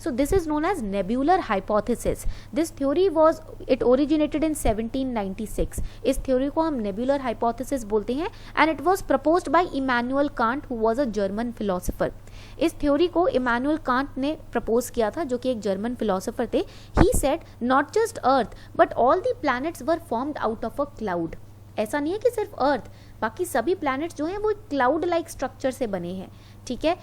So this is known as nebular hypothesis. This theory was, it originated in 1796. इस theory को हम nebular hypothesis बोलते हैं, and it was proposed by Immanuel Kant who was a German philosopher. इस theory को Immanuel Kant ने propose किया था, जो कि एक German philosopher थे। He said not just earth but all the planets were formed out of a cloud. ऐसा नहीं है कि सिर्फ अर्थ, बाकी सभी प्लैनेट्स जो हैं वो क्लाउड लाइक स्ट्रक्चर से बने हैं। ठीक है,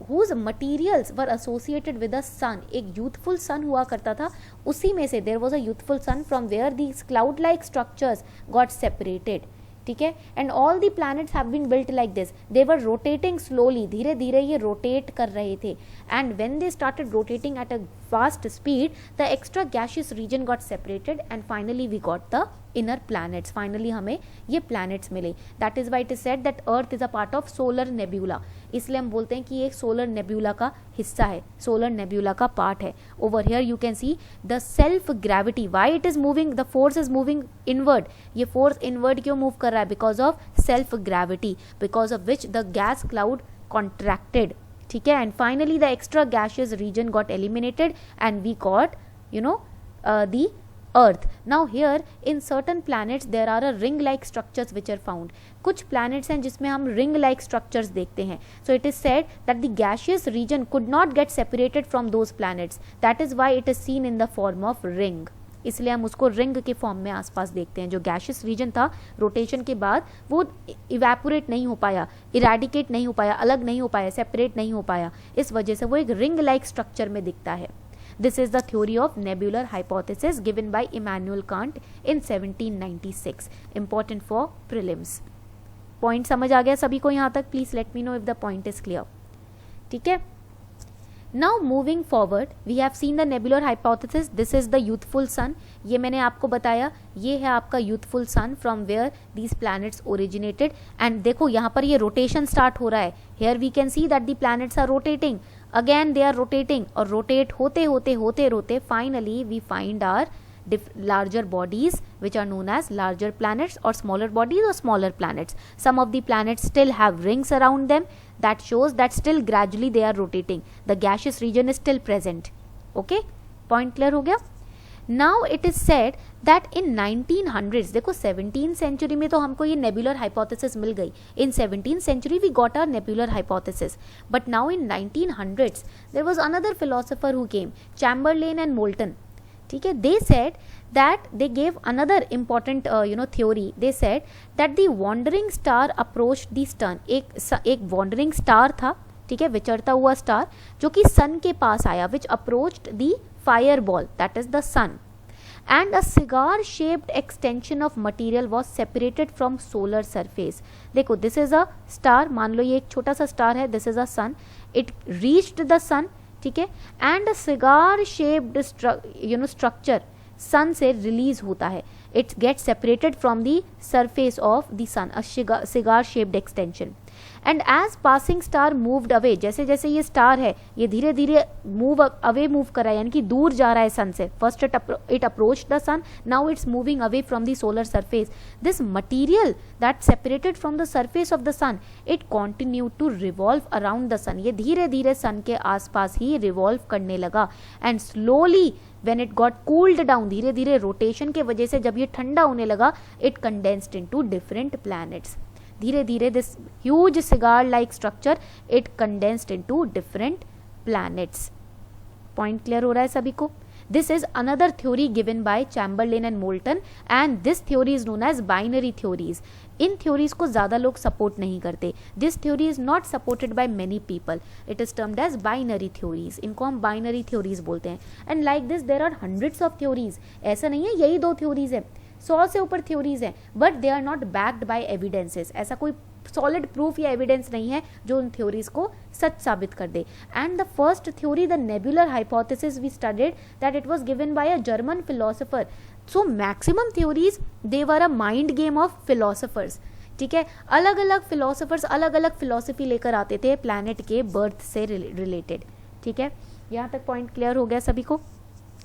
whose materials were associated with a sun, एक यूथफुल सन हुआ करता था, उसी में से there was a youthful sun from where these cloud like structures got separated. ठीक है, and all the planets have been built like this, they were rotating slowly, धीरे धीरे ये रोटेट कर रहे थे, and when they started rotating at a fast speed, the extra gaseous region got separated, and finally we got the inner planets, finally हमें ये planets मिले। That is why it is said that earth is a part of solar nebula, इसलिए हम बोलते हैं कि ये एक सोलर नेब्यूला का हिस्सा है, सोलर नेब्यूला का पार्ट है। Over here you can see the self gravity, why it is moving, the force is moving inward, ये फोर्स इनवर्ड क्यों मूव कर रहा है? Because of self gravity, because of which the gas cloud contracted. ठीक है, and finally the extra gaseous region got eliminated and we got the earth. Now here in certain planets there are a ring like structures which are found. कुछ planets हैं जिसमें हम ring like structures देखते हैं. So it is said that the gaseous region could not get separated from those planets. That is why it is seen in the form of ring. इसलिए हम उसको ring के form में आसपास देखते हैं। जो गैशियस रीजन था रोटेशन के बाद वो इवेपोरेट नहीं हो पाया, इरेडिकेट नहीं हो पाया, अलग नहीं हो पाया, सेपरेट नहीं हो पाया, इस वजह से वो एक रिंग लाइक स्ट्रक्चर में दिखता है। This is the theory of nebular hypothesis given by Immanuel Kant in 1796. Important for prelims. Point समझ आ गया सभी को यहाँ तक? Please let me know if the point is clear. ठीक है? Now moving forward, we have seen the nebular hypothesis. This is the youthful sun. ये मैंने आपको बताया, ये है आपका youthful sun from where these planets originated. And देखो यहाँ पर ये rotation start हो रहा है. Here we can see that the planets are rotating. Again they are rotating और rotate होते finally we find our larger bodies which are known as larger planets, or smaller bodies or smaller planets. Some of the planets still have rings around them, that shows that still gradually they are rotating, the gaseous region is still present. Okay, point clear हो गया. Now it is said that in 1900s, देखो 17th century में तो हमको ये nebular hypothesis मिल गई. In 17th century we got our nebular hypothesis. But now in 1900s there was another philosopher who came, Chamberlain and Moulton. ठीक है, they said that they gave another important theory. They said that the wandering star approached the sun. एक wandering star था, ठीक है, विचरता हुआ star जो कि सन के पास आया, which approached the fireball, that is the sun, and a cigar shaped extension of material was separated from solar surface. देखो, this is a star, मान लो ये एक छोटा सा स्टार है, this is a sun, it reached the sun, ठीक है, and a cigar shaped structure सन से रिलीज होता है, it gets separated from the surface of the sun, a cigar shaped extension. And as passing star moved away, जैसे जैसे ये star है ये धीरे धीरे मूव कर रहा है, यानी कि दूर जा रहा है सन से. First it approached the sun, now it's moving away from the solar surface. This material that separated from the surface of the sun, it continued to revolve around the sun. ये धीरे धीरे सन के आसपास ही revolve करने लगा. And slowly when it got cooled down, धीरे धीरे rotation के वजह से जब ये ठंडा होने लगा, it condensed into different planets. धीरे धीरे this huge cigar like structure it condensed into different planets. Point clear हो रहा है सभी को? This is another theory given by Chamberlain and Moulton, and this theory is known as binary theories. In theories को ज़्यादा लोग support नहीं करते. This theory is not supported by many people. It is termed as binary theories. इनको हम binary theories बोलते हैं. And like this there are hundreds of theories. ऐसा नहीं है यही दो theories है, 100 से ऊपर थ्योरीज हैं, but they are not backed by evidences. ऐसा कोई सॉलिड प्रूफ या एविडेंस नहीं है जो उन थ्योरीज को सच साबित कर दे. And the first theory, the nebular hypothesis, we studied that it was given by a German philosopher. So maximum theories they were a mind game of philosophers. ठीक है, अलग अलग फिलोसोफर्स अलग अलग फिलोसफी लेकर आते थे प्लैनेट के बर्थ से रिलेटेड. ठीक है, यहाँ तक पॉइंट क्लियर हो गया सभी को.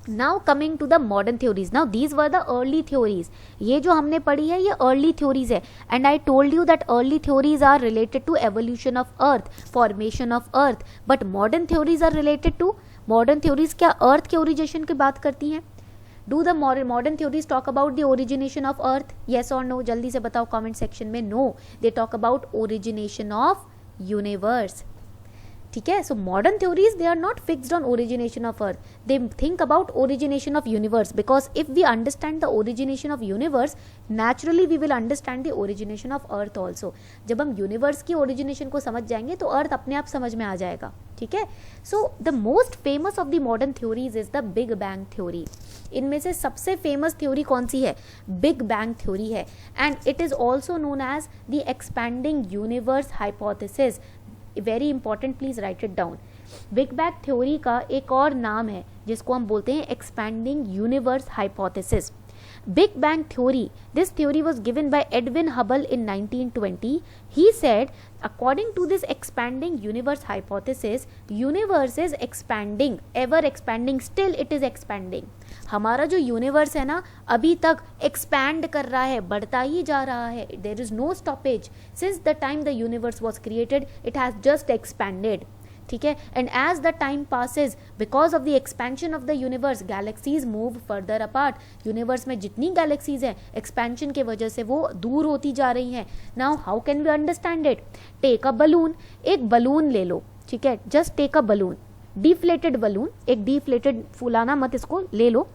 Now coming to the modern theories. Now these were the early theories. ये जो हमने पढ़ी है ये early theories है. And I told you that early theories are related to evolution of earth, formation of earth. But modern theories are related to, modern theories क्या earth के origination की बात करती हैं? Do the modern theories talk about the origination of earth? Yes or no? जल्दी से बताओ comment section में. No, they talk about origination of universe. ठीक है, so modern theories they are not fixed on origination of earth, they think about origination of universe, because if we understand the origination of universe, naturally we will understand the origination of earth also. जब हम universe की origination को समझ जाएंगे तो अर्थ अपने आप समझ में आ जाएगा. ठीक है, so the most famous of the modern theories is the big bang theory. इनमें से सबसे फेमस थ्योरी कौन सी है? बिग बैंग थ्योरी है. And it is also known as the expanding universe hypothesis. Very important, please write it down. Big bang theory का एक और नाम है जिसको हम बोलते हैं expanding universe hypothesis. Big Bang theory, this theory was given by Edwin Hubble in 1920. He said, according to this expanding universe hypothesis, universe is expanding, ever expanding, still it is expanding. हमारा जो universe है ना अभी तक expand कर रहा है, बढ़ता ही जा रहा है. There is no stoppage. Since the time the universe was created it has just expanded. ठीक है, and as the time passes, because of the expansion of the universe, galaxies move further apart. Universe में जितनी galaxies हैं expansion के वजह से वो दूर होती जा रही हैं. Now how can we understand it? Take a balloon. एक बलून ले लो. ठीक है, just take a balloon, deflated balloon, एक डिफ्लेटेड, फुलाना मत, इसको ले लो.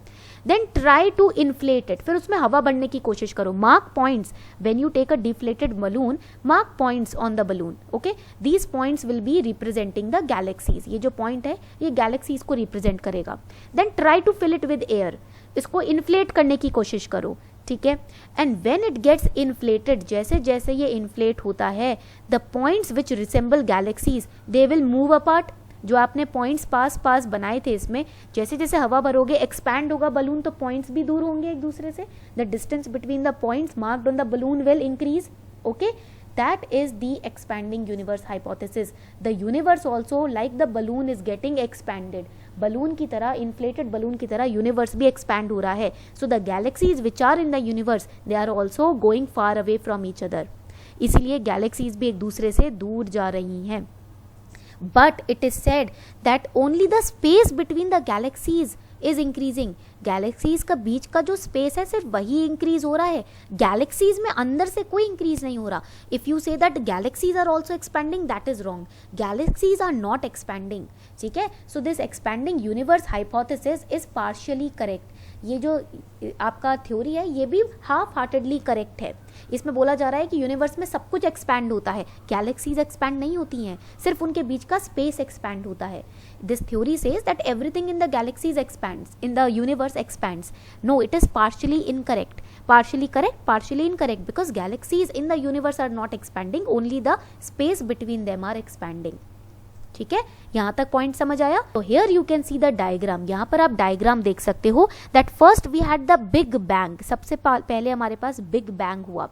Then try to inflate it, फिर उसमें हवा भरने की कोशिश करो. Mark points when you take a deflated balloon, mark points on the balloon. Okay, these points will be representing the galaxies. ये जो पॉइंट है ये गैलेक्सीज को रिप्रेजेंट करेगा. Then try to fill it with air, इसको inflate करने की कोशिश करो. ठीक है, and when it gets inflated, जैसे जैसे ये इन्फ्लेट होता है, the points which resemble galaxies they will move apart. जो आपने पॉइंट्स पास पास बनाए थे इसमें, जैसे जैसे हवा भरोगे एक्सपैंड होगा बलून तो पॉइंट्स भी दूर होंगे एक दूसरे से. The distance between the points marked on the balloon will increase. Okay, That is the expanding universe hypothesis. The universe also, like the balloon, is getting expanded. Balloon की तरह, इन्फ्लेटेड बलून की तरह यूनिवर्स भी expand हो रहा है. So the galaxies which are in the universe, they are also going far away from each other. इसलिए galaxies भी एक दूसरे से दूर जा रही हैं. But it is said that only the space between the galaxies is increasing. Galaxies का बीच का जो स्पेस है सिर्फ वही इंक्रीज हो रहा है. गैलेक्सीज में अंदर से कोई इंक्रीज नहीं हो रहा. If you say that galaxies are also expanding, that is wrong. Galaxies are not expanding. ठीक है. So this expanding universe hypothesis is partially correct. ये जो आपका थ्योरी है ये भी हाफ हार्टेडली करेक्ट है. इसमें बोला जा रहा है कि यूनिवर्स में सब कुछ एक्सपैंड होता है, गैलेक्सीज एक्सपैंड नहीं होती हैं, सिर्फ उनके बीच का स्पेस एक्सपैंड होता है. This theory says that everything in the galaxies expands, in the universe expands. No, it is partially incorrect. partially correct, partially incorrect, because galaxies in the universe are not expanding, only the space between them are expanding. ठीक है, यहां तक point समझ आया. तो here you can see the diagram. यहां पर आप डायग्राम देख सकते हो that first we had the big bang. सबसे पहले हमारे पास बिग बैंग हुआ.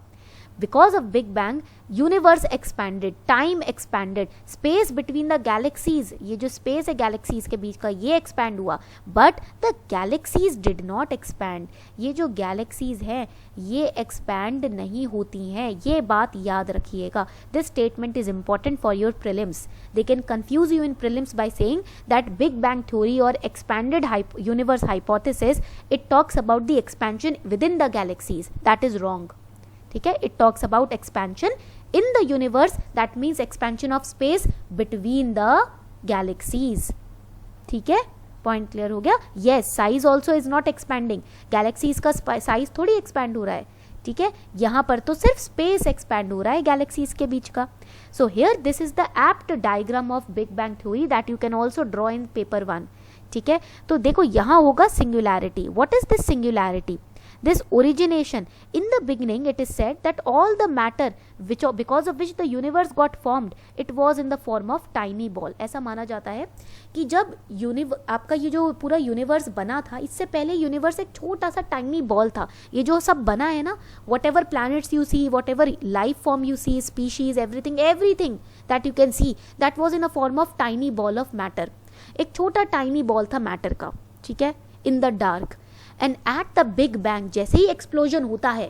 Because of Big Bang, universe expanded, time expanded, space between the galaxies, ये जो space है galaxies के बीच का ये expand हुआ. But the galaxies did not expand. ये जो galaxies हैं ये expand नहीं होती हैं. ये बात याद रखिएगा. This statement is important for your prelims. They can confuse you in prelims by saying that Big Bang theory or expanded universe hypothesis, it talks about the expansion within the galaxies. That is wrong. ठीक है. It talks about expansion in the universe, that means expansion of space between the galaxies. ठीक है, point clear हो गया. Yes, size also is not expanding. Galaxies का size थोड़ी expand हो रहा है. ठीक है, यहां पर तो सिर्फ स्पेस एक्सपैंड हो रहा है गैलेक्सीज के बीच का. So here this is the apt diagram of big bang theory that you can also draw in paper 1. ठीक है, तो देखो यहां होगा singularity. What is this singularity? This origination, in the beginning it is said that all the matter which because of which the universe got formed, it was in the form of tiny ball. ऐसा माना जाता है कि जब आपका ये जो पूरा यूनिवर्स बना था, इससे पहले यूनिवर्स एक छोटा सा टाइनी बॉल था. ये जो सब बना है ना, whatever planets you see, whatever life form you see, species, everything that you can see, that was in a form of tiny ball of matter. एक छोटा टाइनी बॉल था मैटर का. ठीक है, in the dark. And at the big bang, जैसे ही explosion होता है,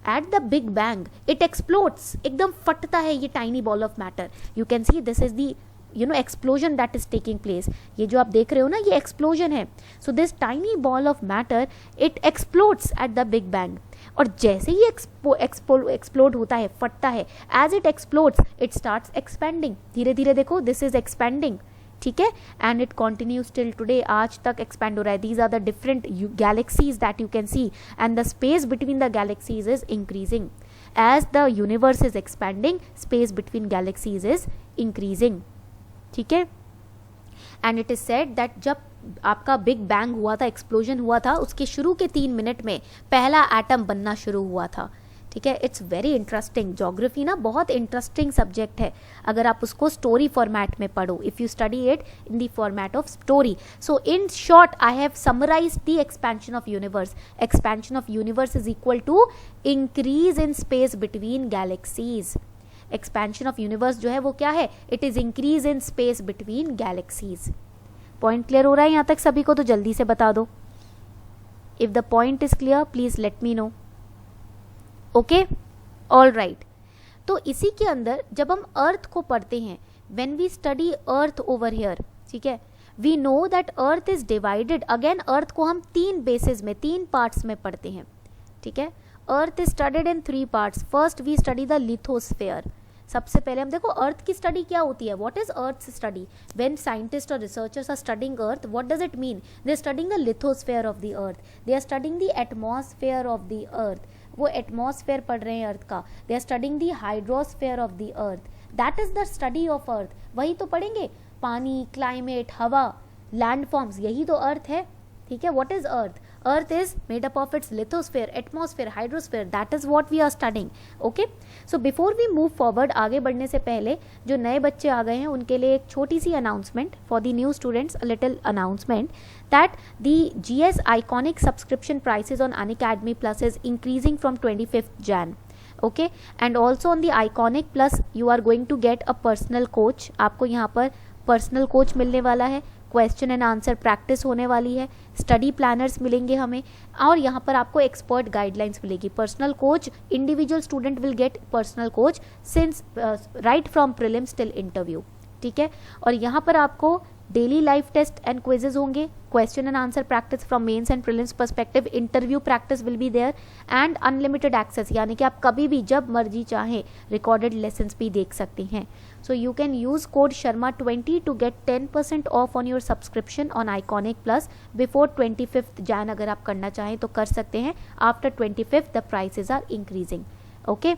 at the big bang it explodes, एकदम फटता है ये tiny ball of matter. You can see this is the explosion that is taking place. ये जो आप देख रहे हो ना, ये एक्सप्लोजन है. So this tiny ball of matter it explodes at the big bang. और जैसे ही एक्सप्लोड होता है, फटता है, as it explodes it starts expanding. धीरे धीरे देखो, दिस इज एक्सपेंडिंग. ठीक है, and it continues till today. आज तक एक्सपेंड हो रहा है. These are the different galaxies that you can see, and the space between the galaxies is increasing. As the universe is expanding, space between galaxies is increasing. ठीक है, and it is said that जब आपका big bang हुआ था, explosion हुआ था, उसके शुरू के 3 मिनट में पहला एटम बनना शुरू हुआ था. ठीक है, इट्स वेरी इंटरेस्टिंग. ज्योग्राफी ना बहुत इंटरेस्टिंग सब्जेक्ट है अगर आप उसको स्टोरी फॉर्मेट में पढ़ो, if you study it in the format of story. So in short I have summarized the expansion of universe. Expansion of universe is equal to increase in space between galaxies. Expansion of universe जो है वो क्या है? It is increase in space between galaxies. Point clear हो रहा है यहाँ तक सभी को? तो जल्दी से बता दो. If the point is clear please let me know. Okay, all right. तो इसी के अंदर जब हम अर्थ को पढ़ते हैं, when we study earth over here, ठीक है, we know that earth is divided. Again earth को हम 3 बेसिस में, 3 पार्ट्स में पढ़ते हैं. ठीक है, earth is studied in 3 parts. First we study the lithosphere. सबसे पहले हम देखो अर्थ की स्टडी क्या होती है. What is earth study? When scientist और researchers are studying earth, what does it mean? They are studying the lithosphere of the earth. They are studying the atmosphere of the earth. वो atmosphere पढ़ रहे हैं earth का. They are studying the hydrosphere of the earth. That is the study of earth. वही तो पढ़ेंगे, पानी, climate, हवा, लैंडफॉर्म्स, यही तो अर्थ है. ठीक है, what is earth? Earth is made up of its lithosphere, atmosphere, hydrosphere. That is what we are studying. Okay, so before we move forward, आगे बढ़ने से पहले जो नए बच्चे आ गए हैं उनके लिए एक छोटी सी announcement. For the new students a little announcement that the GS Iconic subscription prices on Unacademy Plus is increasing from 25th Jan. Okay, and also on the Iconic Plus you are going to get a personal coach, आपको यहाँ पर personal coach मिलने वाला है, question and answer practice होने वाली है, study planners मिलेंगे हमें, और यहाँ पर आपको एक्सपर्ट गाइडलाइंस मिलेगी। Personal coach, individual student will get personal coach since right from prelims till interview, ठीक है। और यहाँ पर आपको daily life test and quizzes होंगे, question and answer practice from mains and prelims perspective, interview practice will be there, and unlimited access, यानी कि आप कभी भी जब मर्जी चाहें रिकॉर्डेड लेसन्स भी देख सकते हैं। So you can use code शर्मा20 to get 10% off on your subscription on Iconic Plus before 25th Jan। अगर आप करना चाहें तो कर सकते हैं, after 25th the prices are increasing, okay.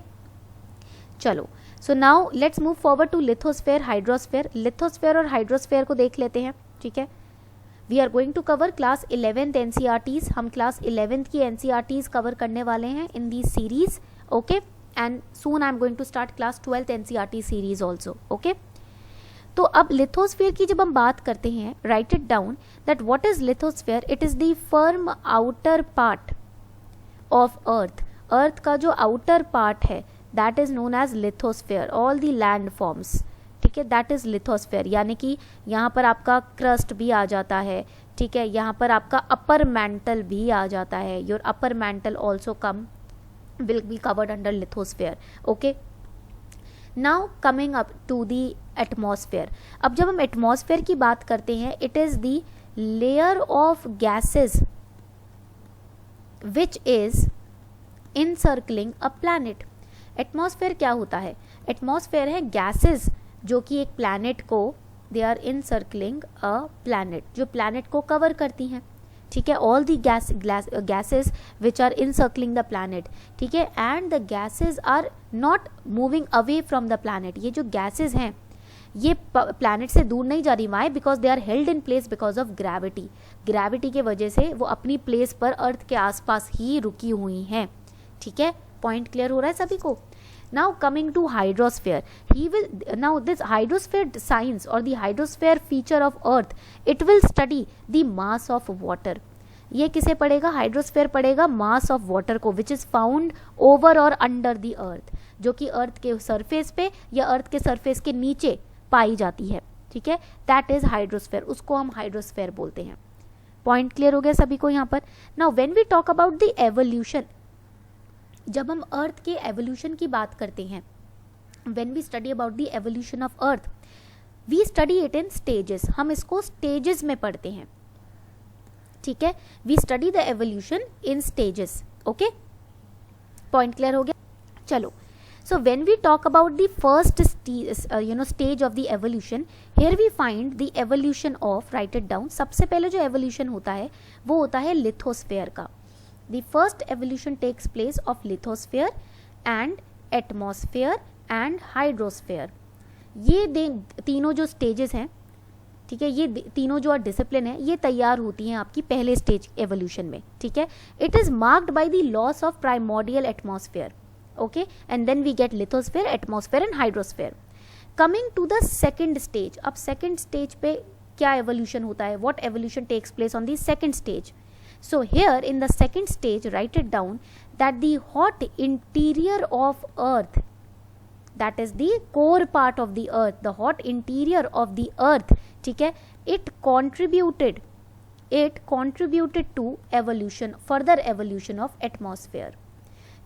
चलो, so now let's move forward to lithosphere, hydrosphere. Lithosphere और हाइड्रोस्फेयर को देख लेते हैं, ठीक है। We are going to cover class 11th NCERTs, हम क्लास 11th की NCERTs कवर करने वाले हैं in the series, okay, and soon I am going to start class 12th NCERT series also, okay. तो अब लिथोस्फेयर की जब हम बात करते हैं, write it down that what is lithosphere, it is the firm outer part of earth, earth का जो आउटर पार्ट है that is known as lithosphere, all the land फॉर्म्स, ठीक है, दैट इज लिथोस्फेयर। यानी कि यहाँ पर आपका क्रस्ट भी आ जाता है, ठीक है, यहाँ पर आपका अपर मैंटल भी आ जाता है, your upper mantle also come will be covered under lithosphere, okay. Now coming up to the atmosphere. अब जब हम एटमॉस्फेयर की बात करते हैं, it is the layer of gases which is encircling a planet. Atmosphere क्या होता है? एटमॉस्फेयर है गैसेस जो कि एक प्लैनेट को, they are encircling a planet, जो प्लैनेट को कवर करती हैं, ठीक है, all the gases which are encircling the planet, ठीक है, and the gases are not moving away from the planet. ये जो गैसेस हैं ये प्लैनेट से दूर नहीं जा रही, why? Because they are held in place because of gravity, gravity के वजह से वो अपनी प्लेस पर अर्थ के आसपास ही रुकी हुई हैं, ठीक है। पॉइंट क्लियर हो रहा है सभी को? Now coming to hydrosphere, now this hydrosphere science or the hydrosphere feature of earth, it will study the mass of water। ये किसे पढ़ेगा? हाइड्रोस्फेयर पढ़ेगा मास ऑफ वाटर को, विच इज फाउंड ओवर और अंडर द अर्थ, जो कि अर्थ के surface पे या अर्थ के सरफेस के नीचे पाई जाती है, ठीक है, दैट इज हाइड्रोस्फेयर, उसको हम हाइड्रोस्फेयर बोलते हैं। पॉइंट क्लियर हो गया सभी को यहाँ पर? Now when we talk about the evolution, जब हम अर्थ के एवोल्यूशन की बात करते हैं, when we study about the evolution of earth, we study it in stages, हम इसको स्टेजेस में पढ़ते हैं, ठीक है, we study the evolution in stages, okay. Point clear हो गया? चलो, so when we talk about the first stage of the evolution, here we find the evolution of, right it down, सबसे पहले जो एवोल्यूशन होता है वो होता है लिथोस्फेयर का। The first evolution takes place of lithosphere and atmosphere and hydrosphere। ये तीनों जो स्टेजेस हैं, ठीक है, ये तीनों जो डिसिप्लिन है ये तैयार होती हैं आपकी पहले स्टेज एवोल्यूशन में, ठीक है। It is marked by the loss of primordial atmosphere, okay, and then we get lithosphere, atmosphere and hydrosphere. Coming to the second stage, अब सेकेंड स्टेज पे क्या एवोल्यूशन होता है? What evolution takes place on the second stage? So here in the second stage, write it down that the hot interior of earth, that is the core part of the earth, the hot interior of the earth, ठीक है, it contributed to evolution, further evolution of atmosphere।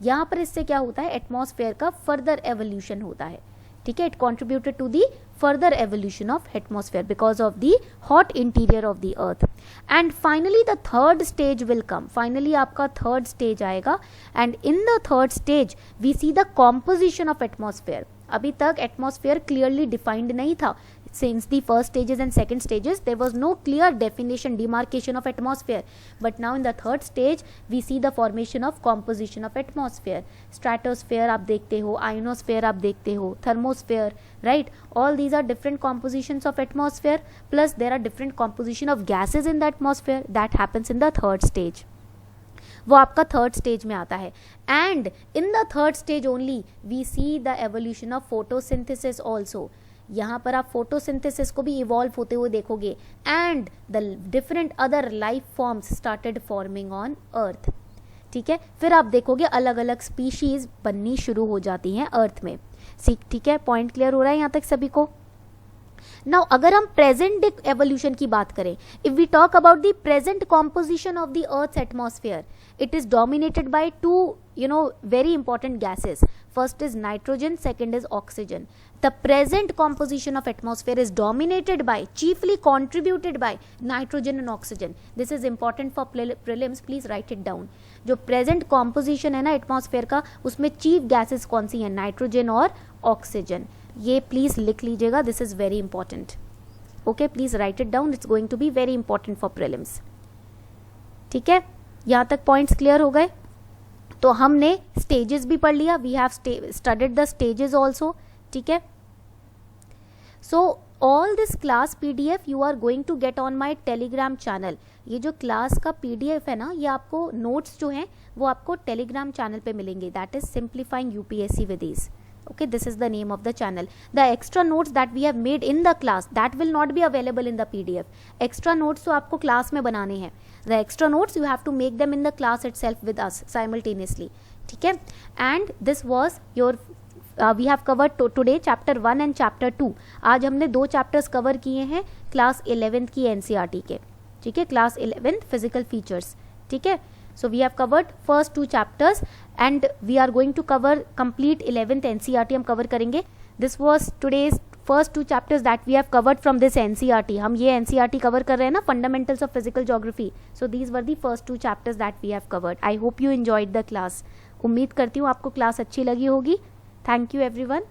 यहाँ पर इससे क्या होता है? Atmosphere का further evolution होता है, ठीक है, it contributed to the further evolution of atmosphere because of the hot interior of the earth। and finally the third stage will come, finally आपका third stage आएगा, and in the third stage we see the composition of atmosphere। अभी तक atmosphere clearly defined नहीं था, since the first stages and second stages there was no clear definition, demarcation of atmosphere, but now in the third stage we see the formation of composition of atmosphere। stratosphere आप देखते हो, ionosphere आप देखते हो, thermosphere, right, all these are different compositions of atmosphere, plus there are different composition of gases in the atmosphere that happens in the third stage। वो आपका third stage में आता है, and in the third stage only we see the evolution of photosynthesis also. यहाँ पर आप photosynthesis को भी इवॉल्व होते हुए देखोगे, and the different other life forms started forming on earth, ठीक है, फिर आप देखोगे अलग अलग स्पीशीज बननी शुरू हो जाती हैं अर्थ में। ठीक है, पॉइंट क्लियर हो रहा है यहाँ तक सभी को? नाउ अगर हम प्रेजेंट एवोल्यूशन की बात करें, if we talk about the present composition of the earth's atmosphere, it is dominated by two very important gases. First is nitrogen, second is oxygen. The present composition of atmosphere is dominated by, chiefly contributed by nitrogen and oxygen. This is important for prelims, please write it down. जो present composition है ना atmosphere का, उसमें chief gases कौन सी हैं? Nitrogen और oxygen. ये please लिख लीजिएगा, this is very important. Okay, please write it down, it's going to be very important for prelims. ठीक है, यहाँ तक पॉइंट्स क्लियर हो गए? तो हमने स्टेजेस भी पढ़ लिया, we have studied the stages also. ठीक है, so all this class PDF you are going to get on my Telegram channel. ये जो क्लास का पीडीएफ है ना, ये आपको नोट्स जो हैं वो आपको टेलीग्राम चैनल पे मिलेंगे, that is simplifying UPSC with ease. Okay, this is the name of the channel. The extra notes that we have made in the class, that will not be available in the PDF. Extra notes तो आपको class में बनाने हैं. The extra notes you have to make them in the class itself with us simultaneously. ठीक है, and this was your we have covered today chapter 1 and chapter 2. आज हमने 2 chapters cover किए हैं क्लास 11th की NCERT के. ठीक है, क्लास 11th physical features. ठीक है, so we have covered first 2 chapters and we are going to cover complete 11th NCERT हम cover करेंगे. This was today's first 2 chapters that we have covered from this NCERT. हम ये NCERT cover कर रहे हैं ना, fundamentals of physical geography. So these were the first 2 chapters that we have covered. I hope you enjoyed the class. उम्मीद करती हूँ आपको क्लास अच्छी लगी होगी. Thank you everyone.